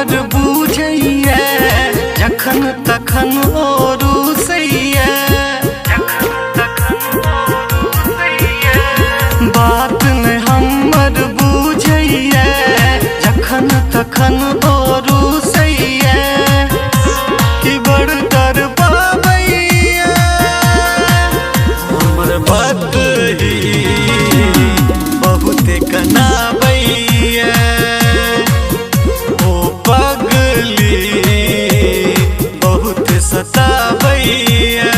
हमर बुझैया जखन तखन ओ रुसैया बात न हमर बुझैया जखन तखन ओ रुसैया कि बड़ कर पाबैया हमर बात ही बहुत कनाबैया ओ पगली बहुत सताबैया।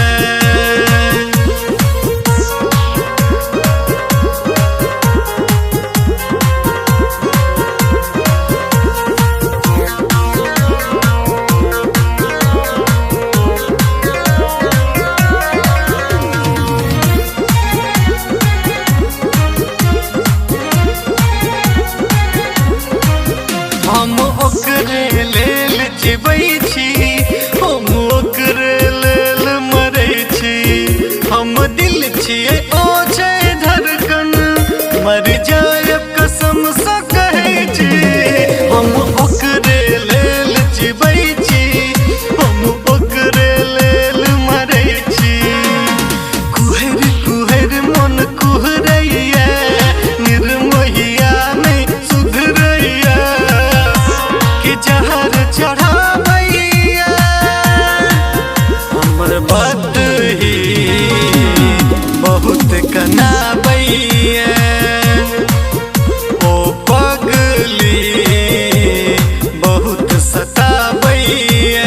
हम ओकरे लेल जीबै छी हम ओकरे लेल मरै छी हम दिल छियै ओ छै धड़कन मर जायब कसम सँ कहै छी हम ओकरे लेल जीबै छी हम ओकरे लेल मरै छी कुहर कुहर मन कुहरैया निर्मोहिया नहीं सुधरैया जहर चढ़ाबैया हमर बात ही बहुत कनाबैया ओ पगली बहुत सताबैया।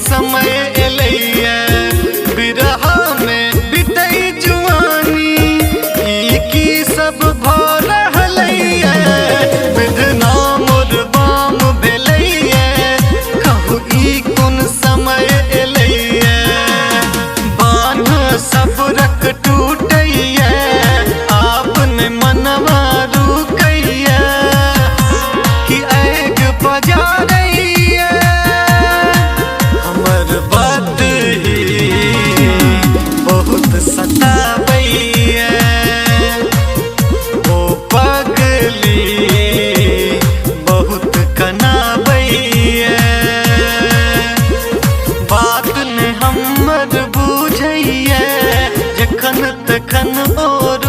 समय एलैया बिरह में बितै जुआनी ई की सब भऽ रहलैया विधना मोर बाम भेलैया कहू ई कोन समय एलैया बान्ह सब रख टूटैया आपने मनवा रुकैया कि आग बजारैया बात ही बहुत सताबैया ओ पगली बहुत कनाबैया बात ने हमर बुझैया जखन तखन और